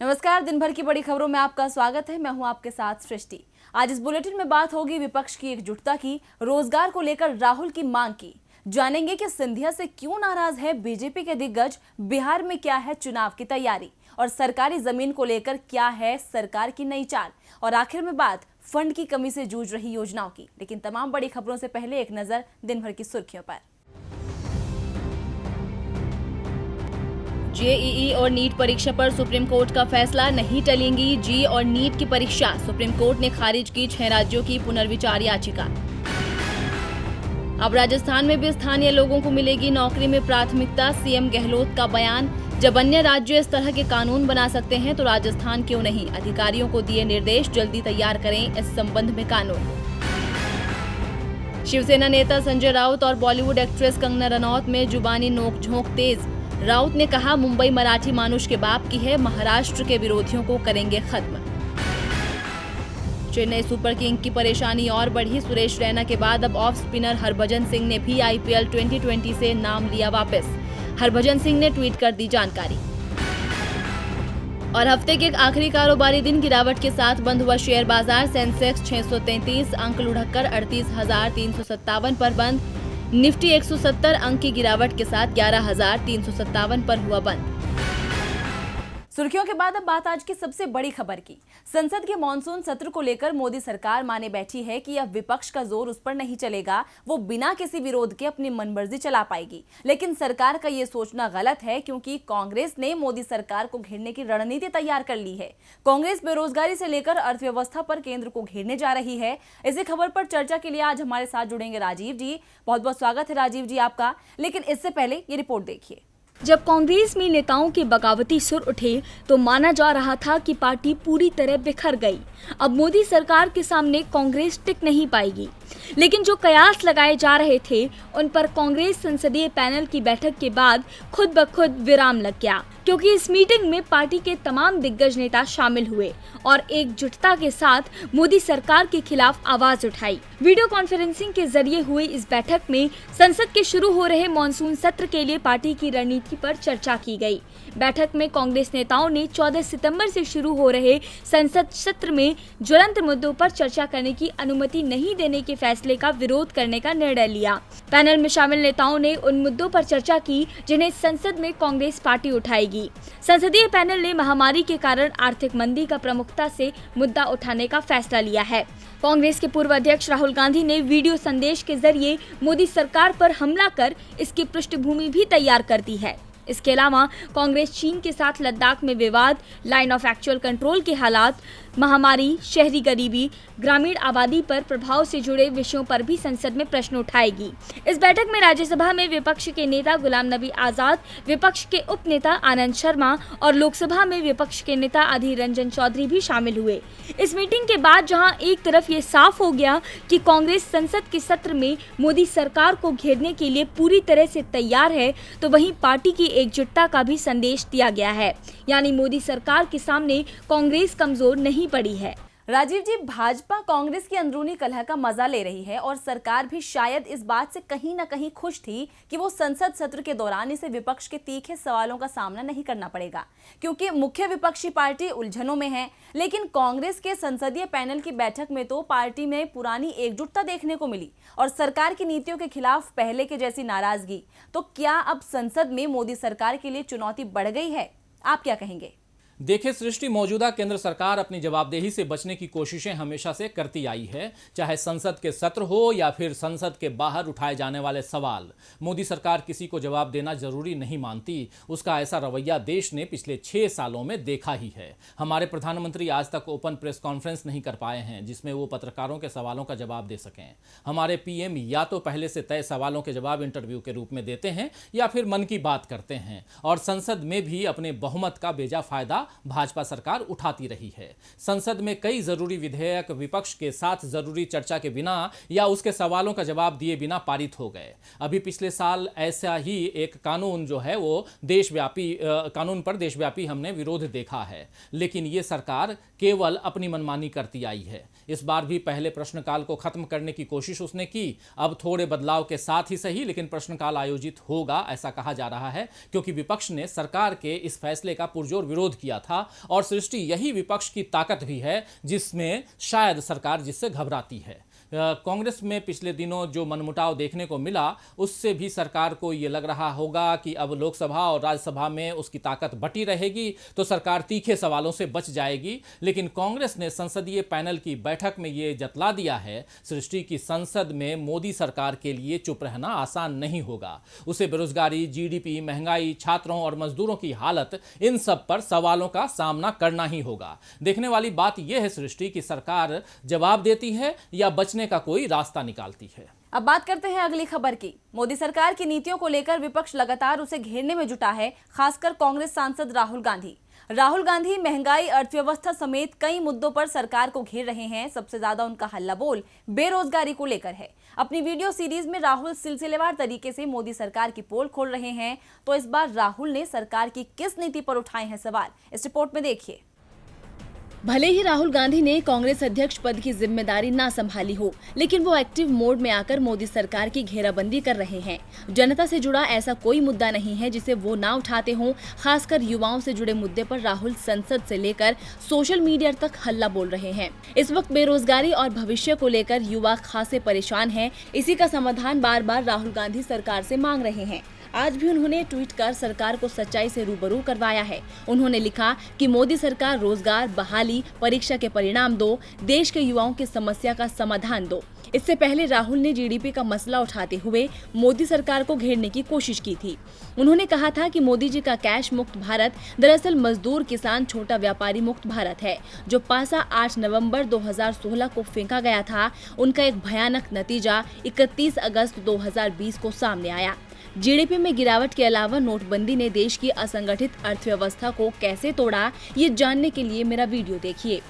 नमस्कार, दिन भर की बड़ी खबरों में आपका स्वागत है। मैं हूं आपके साथ सृष्टि। आज इस बुलेटिन में बात होगी विपक्ष की एकजुटता की, रोजगार को लेकर राहुल की मांग की। जानेंगे कि सिंधिया से क्यों नाराज है बीजेपी के दिग्गज, बिहार में क्या है चुनाव की तैयारी और सरकारी जमीन को लेकर क्या है सरकार की नई चाल, और आखिर में बात फंड की कमी से जूझ रही योजनाओं की। लेकिन तमाम बड़ी खबरों से पहले एक नजर दिन भर की सुर्खियों पर। जेईई और नीट परीक्षा पर सुप्रीम कोर्ट का फैसला, नहीं टलेंगी जी और नीट की परीक्षा। सुप्रीम कोर्ट ने खारिज की 6 राज्यों की पुनर्विचार याचिका। अब राजस्थान में भी स्थानीय लोगों को मिलेगी नौकरी में प्राथमिकता, सीएम गहलोत का बयान। जब अन्य राज्य इस तरह के कानून बना सकते हैं तो राजस्थान क्यों नहीं, अधिकारियों को दिए निर्देश, जल्दी तैयार करें इस संबंध में कानून। शिवसेना नेता संजय राउत और बॉलीवुड एक्ट्रेस कंगना रनौत में जुबानी नोकझोंक तेज। राउत ने कहा, मुंबई मराठी मानुष के बाप की है, महाराष्ट्र के विरोधियों को करेंगे खत्म। चेन्नई सुपर किंग की परेशानी और बढ़ी, सुरेश रैना के बाद अब ऑफ स्पिनर हरभजन सिंह ने भी आईपीएल 2020 से नाम लिया वापस। हरभजन सिंह ने ट्वीट कर दी जानकारी। और हफ्ते के आखिरी कारोबारी दिन गिरावट के साथ बंद हुआ शेयर बाजार। सेंसेक्स 633 अंक लुढ़ककर 38,357 पर बंद। निफ्टी 170 अंक की गिरावट के साथ 11,357 पर हुआ बंद। सुर्खियों के बाद अब बात आज की सबसे बड़ी खबर की। संसद के मॉनसून सत्र को लेकर मोदी सरकार माने बैठी है कि अब विपक्ष का जोर उस पर नहीं चलेगा, वो बिना किसी विरोध के अपनी मनमर्जी चला पाएगी। लेकिन सरकार का ये सोचना गलत है, क्योंकि कांग्रेस ने मोदी सरकार को घेरने की रणनीति तैयार कर ली है। कांग्रेस बेरोजगारी से लेकर अर्थव्यवस्था पर केंद्र को घेरने जा रही है। इसी खबर पर चर्चा के लिए आज हमारे साथ जुड़ेंगे राजीव जी। बहुत बहुत स्वागत है राजीव जी आपका। लेकिन इससे पहले ये रिपोर्ट देखिए। जब कांग्रेस में नेताओं के बगावती सुर उठे तो माना जा रहा था कि पार्टी पूरी तरह बिखर गई। अब मोदी सरकार के सामने कांग्रेस टिक नहीं पाएगी। लेकिन जो कयास लगाए जा रहे थे उन पर कांग्रेस संसदीय पैनल की बैठक के बाद खुद ब खुद विराम लग गया, क्योंकि इस मीटिंग में पार्टी के तमाम दिग्गज नेता शामिल हुए और एकजुटता के साथ मोदी सरकार के खिलाफ आवाज उठाई। वीडियो कॉन्फ्रेंसिंग के जरिए हुई इस बैठक में संसद के शुरू हो रहे मॉनसून सत्र के लिए पार्टी की रणनीति पर चर्चा की गई। बैठक में कांग्रेस नेताओं ने 14 सितंबर से शुरू हो रहे संसद सत्र में ज्वलंत मुद्दों पर चर्चा करने की अनुमति नहीं देने के फैसले का विरोध करने का निर्णय लिया। पैनल में शामिल नेताओं ने उन मुद्दों पर चर्चा की जिन्हें संसद में कांग्रेस पार्टी उठाएगी। संसदीय पैनल ने महामारी के कारण आर्थिक मंदी का प्रमुखता से मुद्दा उठाने का फैसला लिया है। कांग्रेस के पूर्व अध्यक्ष राहुल गांधी ने वीडियो संदेश के जरिए मोदी सरकार पर हमला कर इसकी पृष्ठभूमि भी तैयार कर दी है। इसके अलावा कांग्रेस चीन के साथ लद्दाख में विवाद, लाइन ऑफ एक्चुअल कंट्रोल के हालात, महामारी, शहरी गरीबी, ग्रामीण आबादी पर प्रभाव से जुड़े विषयों पर भी संसद में प्रश्न उठाएगी। इस बैठक में राज्यसभा में विपक्ष के नेता गुलाम नबी आजाद, विपक्ष के उप नेता आनंद शर्मा और लोकसभा में विपक्ष के नेता अधीर रंजन चौधरी भी शामिल हुए। इस मीटिंग के बाद जहां एक तरफ ये साफ हो गया कि कांग्रेस संसद के सत्र में मोदी सरकार को घेरने के लिए पूरी तरह से तैयार है, तो वहीं पार्टी की एकजुटता का भी संदेश दिया गया है, यानी मोदी सरकार के सामने कांग्रेस कमजोर नहीं पड़ी है। राजीव जी, भाजपा कांग्रेस की अंदरूनी कलह का मजा ले रही है और सरकार भी शायद इस बात से कहीं ना कहीं खुश थी कि वो संसद सत्र के दौरान इसे विपक्ष के तीखे सवालों का सामना नहीं करना पड़ेगा, क्योंकि मुख्य विपक्षी पार्टी उलझनों में है। लेकिन कांग्रेस के संसदीय पैनल की बैठक में तो पार्टी में पुरानी एकजुटता देखने को मिली और सरकार की नीतियों के खिलाफ पहले के जैसी नाराजगी। तो क्या अब संसद में मोदी सरकार के लिए चुनौती बढ़ गई है? आप क्या कहेंगे? देखिए सृष्टि, मौजूदा केंद्र सरकार अपनी जवाबदेही से बचने की कोशिशें हमेशा से करती आई है, चाहे संसद के सत्र हो या फिर संसद के बाहर उठाए जाने वाले सवाल। मोदी सरकार किसी को जवाब देना जरूरी नहीं मानती। उसका ऐसा रवैया देश ने पिछले 6 सालों में देखा ही है। हमारे प्रधानमंत्री आज तक ओपन प्रेस कॉन्फ्रेंस नहीं कर पाए हैं जिसमें वो पत्रकारों के सवालों का जवाब दे सकें। हमारे पीएम या तो पहले से तय सवालों के जवाब इंटरव्यू के रूप में देते हैं या फिर मन की बात करते हैं, और संसद में भी अपने बहुमत का बेजा फायदा भाजपा सरकार उठाती रही है। संसद में कई जरूरी विधेयक विपक्ष के साथ जरूरी चर्चा के बिना या उसके सवालों का जवाब दिए बिना पारित हो गए। अभी पिछले साल ऐसा ही एक कानून जो है वो देशव्यापी कानून पर देशव्यापी हमने विरोध देखा है, लेकिन ये सरकार केवल अपनी मनमानी करती आई है। इस बार भी पहले प्रश्नकाल को खत्म करने की कोशिश उसने की। अब थोड़े बदलाव के साथ ही सही, लेकिन प्रश्नकाल आयोजित होगा ऐसा कहा जा रहा है, क्योंकि विपक्ष ने सरकार के इस फैसले का पुरजोर विरोध किया दिया था और सृष्टि यही विपक्ष की ताकत भी है जिसमें शायद सरकार जिससे घबराती है। कांग्रेस में पिछले दिनों जो मनमुटाव देखने को मिला उससे भी सरकार को ये लग रहा होगा कि अब लोकसभा और राज्यसभा में उसकी ताकत बटी रहेगी तो सरकार तीखे सवालों से बच जाएगी। लेकिन कांग्रेस ने संसदीय पैनल की बैठक में ये जतला दिया है सृष्टि की संसद में मोदी सरकार के लिए चुप रहना आसान नहीं होगा। उसे बेरोजगारी, जीडीपी, महंगाई, छात्रों और मजदूरों की हालत, इन सब पर सवालों का सामना करना ही होगा। देखने वाली बात यह है सृष्टि की सरकार जवाब देती है या बचने का कोई रास्ता निकालती है। अब बात करते हैं अगली खबर की। मोदी सरकार की नीतियों को लेकर विपक्ष लगातार उसे घेरने में जुटा है, खासकर कांग्रेस सांसद राहुल गांधी। राहुल गांधी महंगाई, अर्थव्यवस्था समेत कई मुद्दों पर सरकार को घेर रहे हैं। सबसे ज्यादा उनका हल्ला बोल बेरोजगारी को लेकर है। अपनी वीडियो सीरीज में राहुल सिलसिलेवार तरीके से मोदी सरकार की पोल खोल रहे हैं। तो इस बार राहुल ने सरकार की किस नीति पर उठाए हैं सवाल, इस रिपोर्ट में देखिए। भले ही राहुल गांधी ने कांग्रेस अध्यक्ष पद की जिम्मेदारी ना संभाली हो, लेकिन वो एक्टिव मोड में आकर मोदी सरकार की घेराबंदी कर रहे हैं। जनता से जुड़ा ऐसा कोई मुद्दा नहीं है जिसे वो ना उठाते हों। खासकर युवाओं से जुड़े मुद्दे पर राहुल संसद से लेकर सोशल मीडिया तक हल्ला बोल रहे हैं। इस वक्त बेरोजगारी और भविष्य को लेकर युवा खासे परेशान हैं। इसी का समाधान बार बार राहुल गांधी सरकार से मांग रहे हैं। आज भी उन्होंने ट्वीट कर सरकार को सच्चाई से रूबरू करवाया है। उन्होंने लिखा कि मोदी सरकार रोजगार, बहाली, परीक्षा के परिणाम दो, देश के युवाओं की समस्या का समाधान दो। इससे पहले राहुल ने जीडीपी का मसला उठाते हुए मोदी सरकार को घेरने की कोशिश की थी। उन्होंने कहा था कि मोदी जी का कैश मुक्त भारत दरअसल मजदूर, किसान, छोटा व्यापारी मुक्त भारत है। जो पासा 8 नवंबर 2016 को फेंका गया था, उनका एक भयानक नतीजा 31 अगस्त 2020 को सामने आया। जीडीपी में गिरावट के अलावा नोटबंदी ने देश की असंगठित अर्थव्यवस्था को कैसे तोड़ा, ये जानने के लिए मेरा वीडियो देखिए।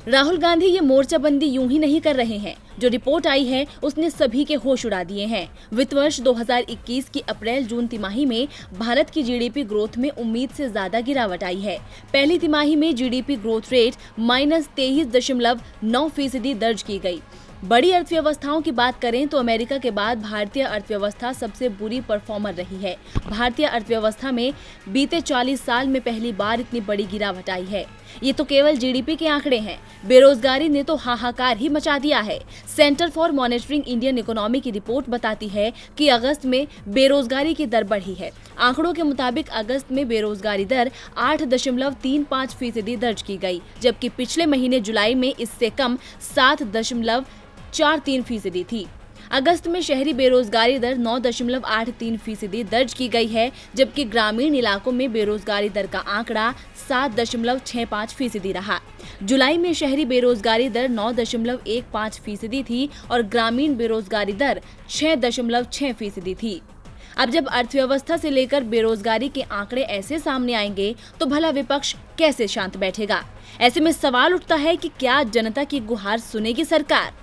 राहुल गांधी ये मोर्चाबंदी यूं ही नहीं कर रहे हैं। जो रिपोर्ट आई है उसने सभी के होश उड़ा दिए हैं। वित्त वर्ष 2021 की अप्रैल-जून तिमाही में भारत की जीडीपी ग्रोथ में उम्मीद से ज्यादा गिरावट आई है। पहली तिमाही में जीडीपी ग्रोथ रेट -23.9% दर्ज की गई। बड़ी अर्थव्यवस्थाओं की बात करें तो अमेरिका के बाद भारतीय अर्थव्यवस्था सबसे बुरी परफॉर्मर रही है। भारतीय अर्थव्यवस्था में बीते 40 साल में पहली बार इतनी बड़ी गिरावट आई है। ये तो केवल जीडीपी के आंकड़े हैं। बेरोजगारी ने तो हाहाकार ही मचा दिया है। Centre for monitoring Indian economy की रिपोर्ट बताती है कि अगस्त में बेरोजगारी की दर बढ़ी है। आंकड़ों के मुताबिक अगस्त में बेरोजगारी दर 8.35% दर्ज की गई, जबकि पिछले महीने जुलाई में इससे कम 7.43% थी। अगस्त में शहरी बेरोजगारी दर 9.83% दर्ज की गई है, जबकि ग्रामीण इलाकों में बेरोजगारी दर का आंकड़ा 7.65% रहा। जुलाई में शहरी बेरोजगारी दर 9.15% थी और ग्रामीण बेरोजगारी दर 6.6% थी। अब जब अर्थव्यवस्था से लेकर बेरोजगारी के आंकड़े ऐसे सामने आएंगे तो भला विपक्ष कैसे शांत बैठेगा? ऐसे में सवाल उठता है कि क्या जनता की गुहार सुनेगी सरकार?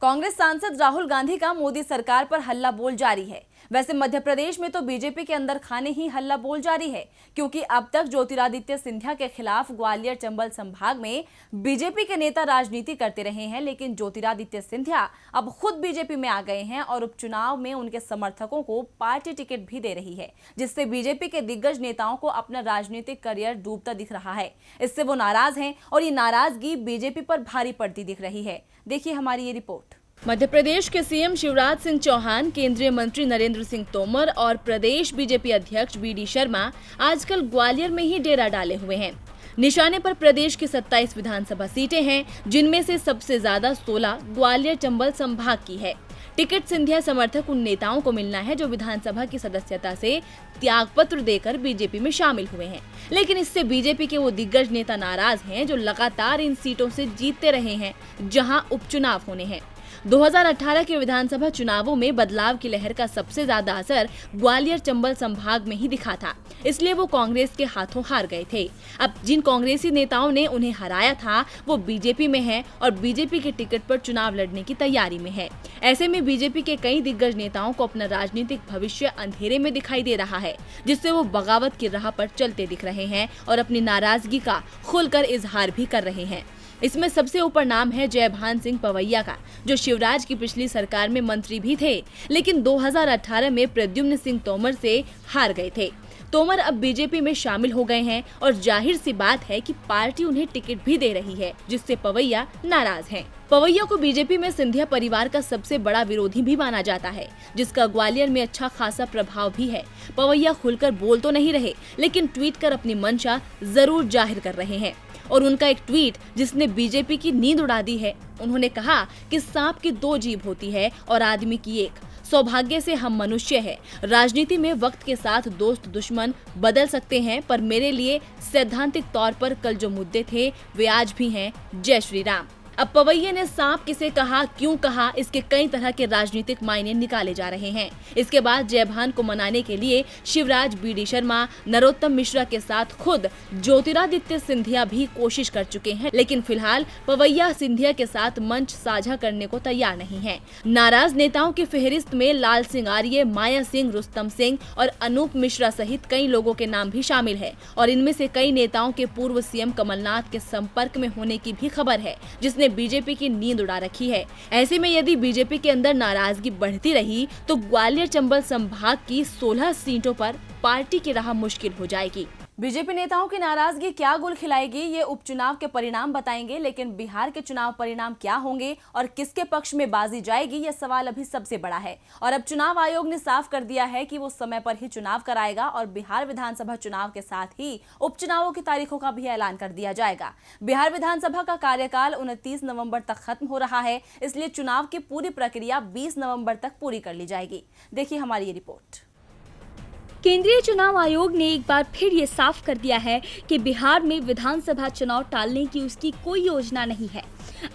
कांग्रेस सांसद राहुल गांधी का मोदी सरकार पर हल्ला बोल जारी है। वैसे मध्य प्रदेश में तो बीजेपी के अंदर खाने ही हल्ला बोल जारी है, क्योंकि अब तक ज्योतिरादित्य सिंधिया के खिलाफ ग्वालियर चंबल संभाग में बीजेपी के नेता राजनीति करते रहे हैं। लेकिन ज्योतिरादित्य सिंधिया अब खुद बीजेपी में आ गए हैं और उपचुनाव में उनके समर्थकों को पार्टी टिकट भी दे रही है, जिससे बीजेपी के दिग्गज नेताओं को अपना राजनीतिक करियर डूबता दिख रहा है। इससे वो नाराज हैं और ये नाराजगी बीजेपी पर भारी पड़ती दिख रही है। देखिए हमारी ये रिपोर्ट। मध्य प्रदेश के सीएम शिवराज सिंह चौहान, केंद्रीय मंत्री नरेंद्र सिंह तोमर और प्रदेश बीजेपी अध्यक्ष बीडी शर्मा आजकल ग्वालियर में ही डेरा डाले हुए हैं। निशाने पर प्रदेश की 27 विधानसभा सीटें हैं, जिनमें से सबसे ज्यादा 16 ग्वालियर चंबल संभाग की है। टिकट सिंधिया समर्थक उन नेताओं को मिलना है जो विधानसभा की सदस्यता से त्यागपत्र देकर बीजेपी में शामिल हुए हैं। लेकिन इससे बीजेपी के वो दिग्गज नेता नाराज हैं जो लगातार इन सीटों से जीतते रहे हैं जहां उपचुनाव होने हैं। 2018 के विधानसभा चुनावों में बदलाव की लहर का सबसे ज्यादा असर ग्वालियर चंबल संभाग में ही दिखा था, इसलिए वो कांग्रेस के हाथों हार गए थे। अब जिन कांग्रेसी नेताओं ने उन्हें हराया था वो बीजेपी में हैं और बीजेपी के टिकट पर चुनाव लड़ने की तैयारी में है। ऐसे में बीजेपी के कई दिग्गज नेताओं को अपना राजनीतिक भविष्य अंधेरे में दिखाई दे रहा है, जिससे वो बगावत की राह पर चलते दिख रहे हैं और अपनी नाराजगी का खुलकर इजहार भी कर रहे हैं। इसमें सबसे ऊपर नाम है जयभान सिंह पवैया का, जो शिवराज की पिछली सरकार में मंत्री भी थे, लेकिन 2018 में प्रद्युम्न सिंह तोमर से हार गए थे। तोमर अब बीजेपी में शामिल हो गए हैं और जाहिर सी बात है कि पार्टी उन्हें टिकट भी दे रही है, जिससे पवैया नाराज हैं। पवैया को बीजेपी में सिंधिया परिवार का सबसे बड़ा विरोधी भी माना जाता है, जिसका ग्वालियर में अच्छा खासा प्रभाव भी है। पवैया खुलकर बोल तो नहीं रहे, लेकिन ट्वीट कर अपनी मंशा जरूर जाहिर कर रहे हैं। और उनका एक ट्वीट जिसने बीजेपी की नींद उड़ा दी है। उन्होंने कहा कि सांप की 2 जीभ होती है और आदमी की एक। सौभाग्य से हम मनुष्य हैं। राजनीति में वक्त के साथ दोस्त दुश्मन बदल सकते हैं, पर मेरे लिए सैद्धांतिक तौर पर कल जो मुद्दे थे वे आज भी हैं। जय श्री राम। अब पवैया ने सांप किसे कहा, क्यों कहा, इसके कई तरह के राजनीतिक मायने निकाले जा रहे हैं। इसके बाद जयभान को मनाने के लिए शिवराज, बीडी शर्मा, नरोत्तम मिश्रा के साथ खुद ज्योतिरादित्य सिंधिया भी कोशिश कर चुके हैं, लेकिन फिलहाल पवैया सिंधिया के साथ मंच साझा करने को तैयार नहीं है। नाराज नेताओं की फेहरिस्त में लाल सिंह आर्य, माया सिंह, रुस्तम सिंह और अनूप मिश्रा सहित कई लोगों के नाम भी शामिल है और इनमें से कई नेताओं के पूर्व सीएम कमलनाथ के संपर्क में होने की भी खबर है, जिसने बीजेपी की नींद उड़ा रखी है। ऐसे में यदि बीजेपी के अंदर नाराजगी बढ़ती रही तो ग्वालियर चंबल संभाग की 16 सीटों पर पार्टी की राह मुश्किल हो जाएगी। बीजेपी नेताओं की नाराजगी क्या गुल खिलाएगी, ये उपचुनाव के परिणाम बताएंगे, लेकिन बिहार के चुनाव परिणाम क्या होंगे और किसके पक्ष में बाजी जाएगी, ये सवाल अभी सबसे बड़ा है। और अब चुनाव आयोग ने साफ कर दिया है कि वो समय पर ही चुनाव कराएगा और बिहार विधानसभा चुनाव के साथ ही उपचुनावों की तारीखों का भी ऐलान कर दिया जाएगा। बिहार विधानसभा का कार्यकाल 29 नवम्बर तक खत्म हो रहा है, इसलिए चुनाव की पूरी प्रक्रिया 20 नवम्बर तक पूरी कर ली जाएगी। देखिए हमारी ये रिपोर्ट। केंद्रीय चुनाव आयोग ने एक बार फिर ये साफ कर दिया है कि बिहार में विधानसभा चुनाव टालने की उसकी कोई योजना नहीं है।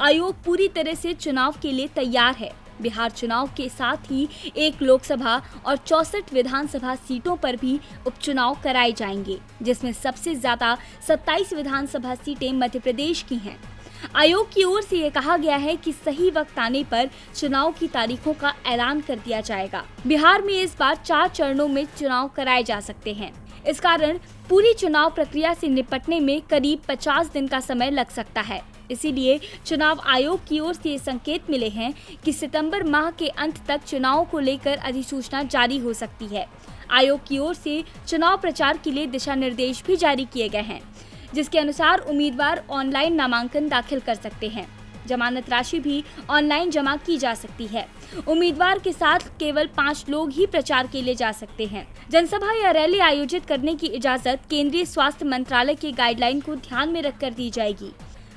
आयोग पूरी तरह से चुनाव के लिए तैयार है। बिहार चुनाव के साथ ही 1 लोकसभा और 64 विधानसभा सीटों पर भी उपचुनाव कराए जाएंगे, जिसमें सबसे ज्यादा 27 विधानसभा सीटें मध्य प्रदेश की हैं। आयोग की ओर से ये कहा गया है कि सही वक्त आने पर चुनाव की तारीखों का ऐलान कर दिया जाएगा। बिहार में इस बार 4 चरणों में चुनाव कराए जा सकते हैं। इस कारण पूरी चुनाव प्रक्रिया से निपटने में करीब 50 दिन का समय लग सकता है। इसीलिए चुनाव आयोग की ओर से ये संकेत मिले हैं कि सितंबर माह के अंत तक चुनाव को लेकर अधिसूचना जारी हो सकती है। आयोग की ओर से चुनाव प्रचार के लिए दिशा निर्देश भी जारी किए गए हैं, जिसके अनुसार उम्मीदवार ऑनलाइन नामांकन दाखिल कर सकते हैं। जमानत राशि भी ऑनलाइन जमा की जा सकती है। उम्मीदवार के साथ केवल 5 लोग ही प्रचार के लिए जा सकते हैं। जनसभा या रैली आयोजित करने की इजाजत केंद्रीय स्वास्थ्य मंत्रालय की गाइडलाइन को ध्यान में रखकर दी जाएगी।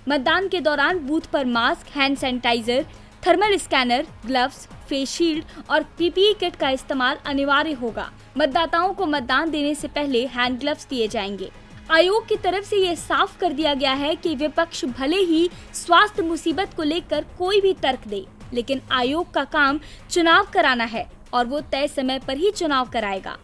मतदान के दौरान बूथ पर mask, hand sanitiser, thermal scanner, gloves, face shield और पीपीई किट का इस्तेमाल अनिवार्य होगा। मतदाताओं को मतदान देने से पहले हैंड ग्लव्स दिए जाएंगे। आयोग की तरफ से ये साफ कर दिया गया है कि विपक्ष भले ही स्वास्थ्य मुसीबत को लेकर कोई भी तर्क दे, लेकिन आयोग का काम चुनाव कराना है और वो तय समय पर ही चुनाव कराएगा।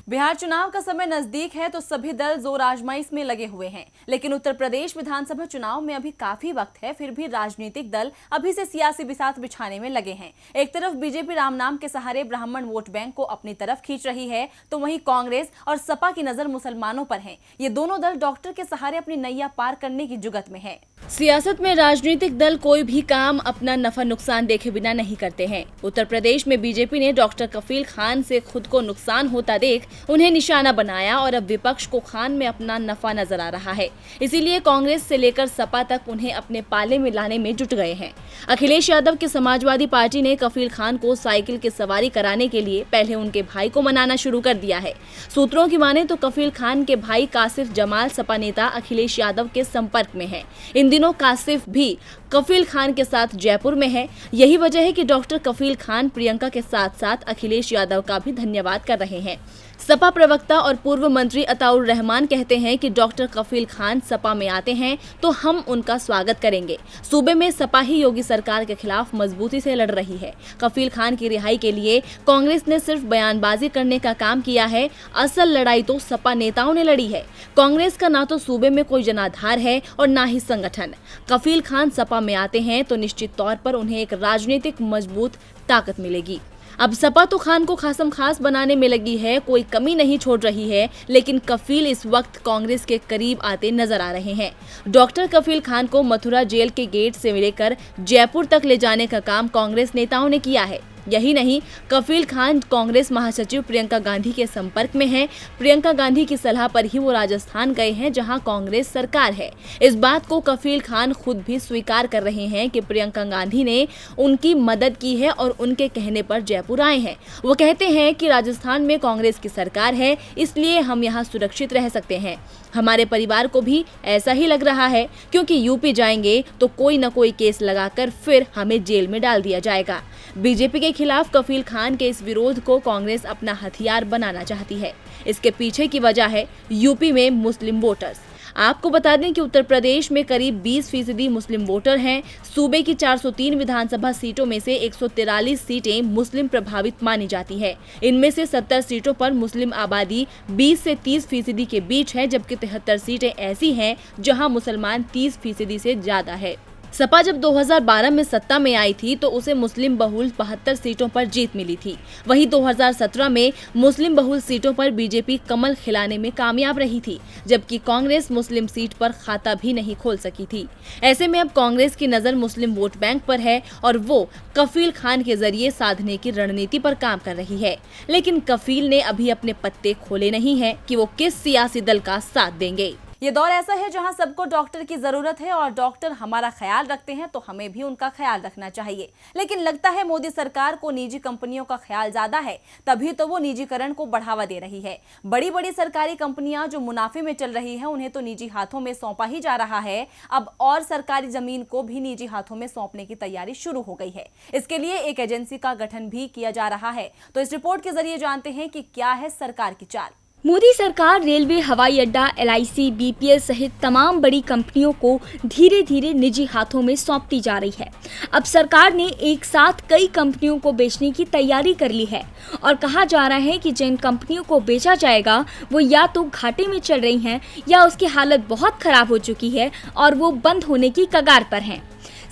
बिहार चुनाव का समय नजदीक है तो सभी दल जोर आजमाइश में लगे हुए हैं, लेकिन उत्तर प्रदेश विधानसभा चुनाव में अभी काफी वक्त है। फिर भी राजनीतिक दल अभी से सियासी बिसात बिछाने में लगे हैं। एक तरफ बीजेपी राम नाम के सहारे ब्राह्मण वोट बैंक को अपनी तरफ खींच रही है, तो वहीं कांग्रेस और सपा की नजर मुसलमानों पर है। ये दोनों दल डॉक्टर के सहारे अपनी नैया पार करने की जुगत में है। सियासत में राजनीतिक दल कोई भी काम अपना नफा नुकसान देखे बिना नहीं करते हैं। उत्तर प्रदेश में बीजेपी ने डॉक्टर कफील खान से खुद को नुकसान होता देख उन्हें निशाना बनाया और अब विपक्ष को खान में अपना नफा नजर आ रहा है। इसीलिए कांग्रेस से लेकर सपा तक उन्हें अपने पाले में लाने में जुट गए हैं। अखिलेश यादव की समाजवादी पार्टी ने कफील खान को साइकिल की सवारी कराने के लिए पहले उनके भाई को मनाना शुरू कर दिया है। सूत्रों की माने तो कफील खान के भाई कासिफ जमाल सपा नेता अखिलेश यादव के संपर्क में है। इन दिनों कासिफ भी कफील खान के साथ जयपुर में है। यही वजह है कि डॉक्टर कफील खान प्रियंका के साथ साथ अखिलेश यादव का भी धन्यवाद कर रहे हैं। सपा प्रवक्ता और पूर्व मंत्री अताउर रहमान कहते हैं कि डॉक्टर कफील खान सपा में आते हैं तो हम उनका स्वागत करेंगे। सूबे में सपा ही योगी सरकार के खिलाफ मजबूती से लड़ रही है। कफील खान की रिहाई के लिए कांग्रेस ने सिर्फ बयानबाजी करने का काम किया है, असल लड़ाई तो सपा नेताओं ने लड़ी है। कांग्रेस का ना तो सूबे में कोई जनाधार है और ना ही संगठन। कफील खान सपा में आते हैं तो निश्चित तौर पर उन्हें एक राजनीतिक मजबूत ताकत मिलेगी। अब सपा तो खान को खासम खास बनाने में लगी है, कोई कमी नहीं छोड़ रही है, लेकिन कफील इस वक्त कांग्रेस के करीब आते नजर आ रहे हैं। डॉक्टर कफील खान को मथुरा जेल के गेट से लेकर जयपुर तक ले जाने का काम कांग्रेस नेताओं ने किया है। यही नहीं, कफील खान कांग्रेस महासचिव प्रियंका गांधी के संपर्क में हैं। प्रियंका गांधी की सलाह पर ही वो राजस्थान गए हैं, जहां कांग्रेस सरकार है। इस बात को कफील खान खुद भी स्वीकार कर रहे हैं कि प्रियंका गांधी ने उनकी मदद की है और उनके कहने पर जयपुर आए हैं। वो कहते हैं कि राजस्थान में कांग्रेस की सरकार है, इसलिए हम यहाँ सुरक्षित रह सकते हैं। हमारे परिवार को भी ऐसा ही लग रहा है, क्योंकि यूपी जाएंगे तो कोई न कोई केस लगाकर फिर हमें जेल में डाल दिया जाएगा। बीजेपी के खिलाफ कफील खान के इस विरोध को कांग्रेस अपना हथियार बनाना चाहती है। इसके पीछे की वजह है यूपी में मुस्लिम वोटर्स। आपको बता दें कि उत्तर प्रदेश में करीब 20% मुस्लिम वोटर हैं। सूबे की 403 विधानसभा सीटों में से 143 सीटें मुस्लिम प्रभावित मानी जाती है। इनमें से 70 सीटों पर मुस्लिम आबादी 20 से 30% के बीच है, जबकि 73 सीटें ऐसी हैं जहां मुसलमान 30% से ज्यादा है। सपा जब 2012 में सत्ता में आई थी तो उसे मुस्लिम बहुल 72 सीटों पर जीत मिली थी। वहीं 2017 में मुस्लिम बहुल सीटों पर बीजेपी कमल खिलाने में कामयाब रही थी, जबकि कांग्रेस मुस्लिम सीट पर खाता भी नहीं खोल सकी थी। ऐसे में अब कांग्रेस की नजर मुस्लिम वोट बैंक पर है और वो कफील खान के जरिए साधने की रणनीति पर काम कर रही है। लेकिन कफील ने अभी अपने पत्ते खोले नहीं है कि वो किस सियासी दल का साथ देंगे। ये दौर ऐसा है जहां सबको डॉक्टर की जरूरत है और डॉक्टर हमारा ख्याल रखते हैं तो हमें भी उनका ख्याल रखना चाहिए। लेकिन लगता है मोदी सरकार को निजी कंपनियों का ख्याल ज्यादा है, तभी तो वो निजीकरण को बढ़ावा दे रही है। बड़ी बड़ी सरकारी कंपनियां जो मुनाफे में चल रही हैं, उन्हें तो निजी हाथों में सौंपा ही जा रहा है। अब और सरकारी जमीन को भी निजी हाथों में सौंपने की तैयारी शुरू हो गई है। इसके लिए एक एजेंसी का गठन भी किया जा रहा है। तो इस रिपोर्ट के जरिए जानते हैं कि क्या है सरकार की चाल। मोदी सरकार रेलवे, हवाई अड्डा, LIC, BPL सहित तमाम बड़ी कंपनियों को धीरे धीरे निजी हाथों में सौंपती जा रही है। अब सरकार ने एक साथ कई कंपनियों को बेचने की तैयारी कर ली है और कहा जा रहा है कि जिन कंपनियों को बेचा जाएगा वो या तो घाटे में चल रही हैं या उसकी हालत बहुत खराब हो चुकी है और वो बंद होने की कगार पर हैं।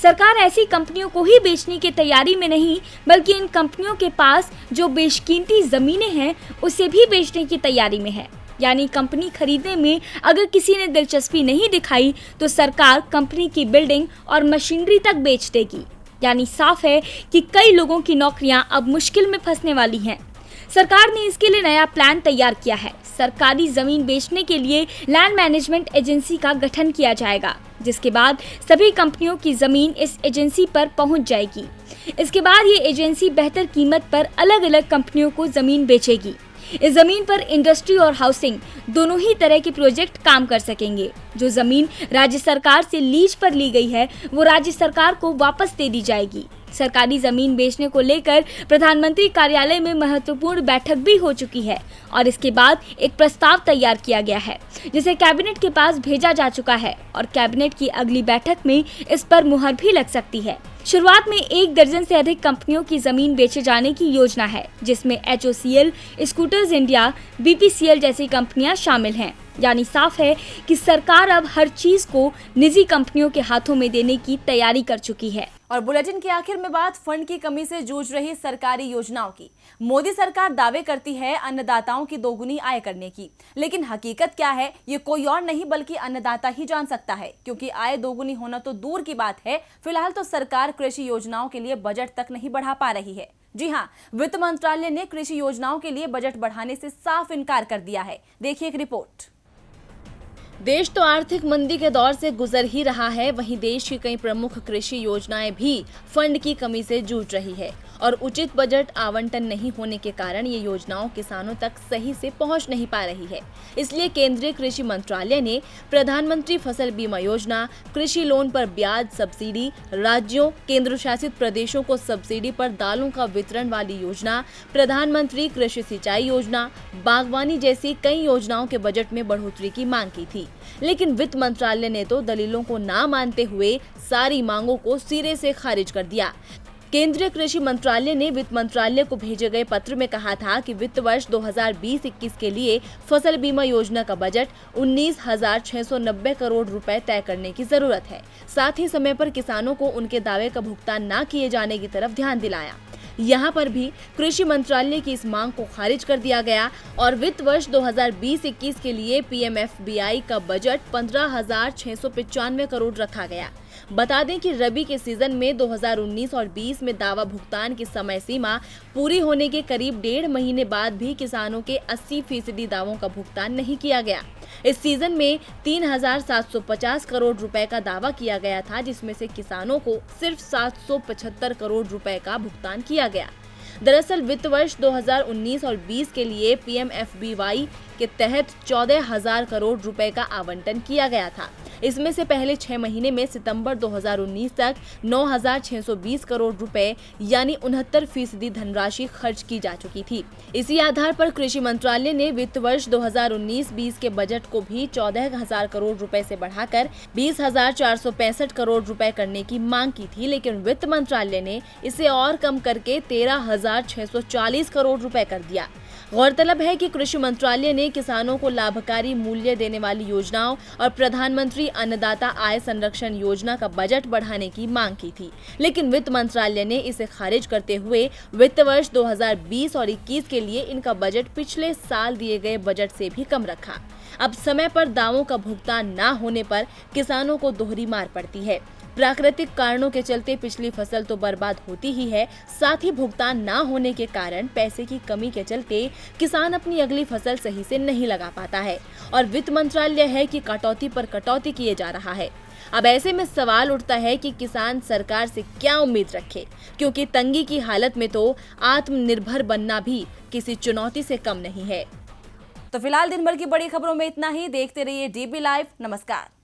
सरकार ऐसी कंपनियों को ही बेचने की तैयारी में नहीं, बल्कि इन कंपनियों के पास जो बेशकीमती जमीनें हैं उसे भी बेचने की तैयारी में है। यानी कंपनी खरीदने में अगर किसी ने दिलचस्पी नहीं दिखाई तो सरकार कंपनी की बिल्डिंग और मशीनरी तक बेच देगी। यानी साफ है कि कई लोगों की नौकरियां अब मुश्किल में फंसने वाली हैं। सरकार ने इसके लिए नया प्लान तैयार किया है। सरकारी जमीन बेचने के लिए लैंड मैनेजमेंट एजेंसी का गठन किया जाएगा, जिसके बाद सभी कंपनियों की जमीन इस एजेंसी पर पहुंच जाएगी। इसके बाद ये एजेंसी बेहतर कीमत पर अलग अलग कंपनियों को जमीन बेचेगी। इस जमीन पर इंडस्ट्री और हाउसिंग दोनों ही तरह के प्रोजेक्ट काम कर सकेंगे। जो जमीन राज्य सरकार से लीज पर ली गई है वो राज्य सरकार को वापस दे दी जाएगी। सरकारी जमीन बेचने को लेकर प्रधानमंत्री कार्यालय में महत्वपूर्ण बैठक भी हो चुकी है और इसके बाद एक प्रस्ताव तैयार किया गया है, जिसे कैबिनेट के पास भेजा जा चुका है और कैबिनेट की अगली बैठक में इस पर मुहर भी लग सकती है। शुरुआत में 1 दर्जन से अधिक कंपनियों की जमीन बेचे जाने की योजना है, जिसमें HOCL, स्कूटर्स इंडिया, BPCL जैसी कंपनियां शामिल हैं। यानी साफ है कि सरकार अब हर चीज को निजी कंपनियों के हाथों में देने की तैयारी कर चुकी है। और बुलेटिन के आखिर में बात फंड की कमी से जूझ रही सरकारी योजनाओं की। मोदी सरकार दावे करती है अन्नदाताओं की दोगुनी आय करने की, लेकिन हकीकत क्या है ये कोई और नहीं बल्कि अन्नदाता ही जान सकता है, क्योंकि आय दोगुनी होना तो दूर की बात है, फिलहाल तो सरकार कृषि योजनाओं के लिए बजट तक नहीं बढ़ा पा रही है। जी हाँ, वित्त मंत्रालय ने कृषि योजनाओं के लिए बजट बढ़ाने से साफ इनकार कर दिया है। देखिए एक रिपोर्ट। देश तो आर्थिक मंदी के दौर से गुजर ही रहा है, वहीं देश की कई प्रमुख कृषि योजनाएं भी फंड की कमी से जूझ रही है और उचित बजट आवंटन नहीं होने के कारण ये योजनाओं किसानों तक सही से पहुंच नहीं पा रही है। इसलिए केंद्रीय कृषि मंत्रालय ने प्रधानमंत्री फसल बीमा योजना, कृषि लोन पर ब्याज सब्सिडी, राज्यों, केंद्र शासित प्रदेशों को सब्सिडी पर दालों का वितरण वाली योजना, प्रधानमंत्री कृषि सिंचाई योजना, बागवानी जैसी कई योजनाओं के बजट में बढ़ोतरी की मांग की थी। लेकिन वित्त मंत्रालय ने तो दलीलों को ना मानते हुए सारी मांगों को सिरे से खारिज कर दिया। केंद्रीय कृषि मंत्रालय ने वित्त मंत्रालय को भेजे गए पत्र में कहा था कि वित्त वर्ष 2020-21 के लिए फसल बीमा योजना का बजट 19,690 करोड़ रुपए तय करने की जरूरत है। साथ ही समय पर किसानों को उनके दावे का भुगतान न किए जाने की तरफ ध्यान दिलाया। यहाँ पर भी कृषि मंत्रालय की इस मांग को खारिज कर दिया गया और वित्त वर्ष 2020-21 के लिए PMFBI का बजट 15,695 करोड़ रखा गया। बता दें कि रबी के सीजन में 2019 और 20 में दावा भुगतान की समय सीमा पूरी होने के करीब 1.5 महीने बाद भी किसानों के 80% दावों का भुगतान नहीं किया गया। इस सीजन में 3,750 करोड़ रुपए का दावा किया गया था, जिसमें से किसानों को सिर्फ 775 करोड़ रुपए का भुगतान किया गया। दरअसल वित्त वर्ष 2019 और 20 के लिए PMFBY के तहत 14,000 करोड़ रुपए का आवंटन किया गया था। इसमें से पहले 6 महीने में सितंबर 2019 तक 9,620 करोड़ रुपए यानी 69% धनराशि खर्च की जा चुकी थी। इसी आधार पर कृषि मंत्रालय ने वित्त वर्ष 2019-20 के बजट को भी 14,000 करोड़ रुपए से बढ़ाकर 20,465 करोड़ रुपए करने की मांग की थी, लेकिन वित्त मंत्रालय ने इसे और कम करके 13,640 करोड़ रुपए कर दिया। गौरतलब है कि कृषि मंत्रालय ने किसानों को लाभकारी मूल्य देने वाली योजनाओं और प्रधानमंत्री अन्नदाता आय संरक्षण योजना का बजट बढ़ाने की मांग की थी, लेकिन वित्त मंत्रालय ने इसे खारिज करते हुए वित्त वर्ष 2020 और 21 के लिए इनका बजट पिछले साल दिए गए बजट से भी कम रखा। अब समय पर दावों का भुगतान न होने पर किसानों को दोहरी मार पड़ती है। प्राकृतिक कारणों के चलते पिछली फसल तो बर्बाद होती ही है, साथ ही भुगतान ना होने के कारण पैसे की कमी के चलते किसान अपनी अगली फसल सही से नहीं लगा पाता है और वित्त मंत्रालय है कि कटौती पर कटौती किए जा रहा है। अब ऐसे में सवाल उठता है कि किसान सरकार से क्या उम्मीद रखे, क्योंकि तंगी की हालत में तो आत्मनिर्भर बनना भी किसी चुनौती से कम नहीं है। तो फिलहाल दिन भर की बड़ी खबरों में इतना ही। देखते रहिए DB लाइव। नमस्कार।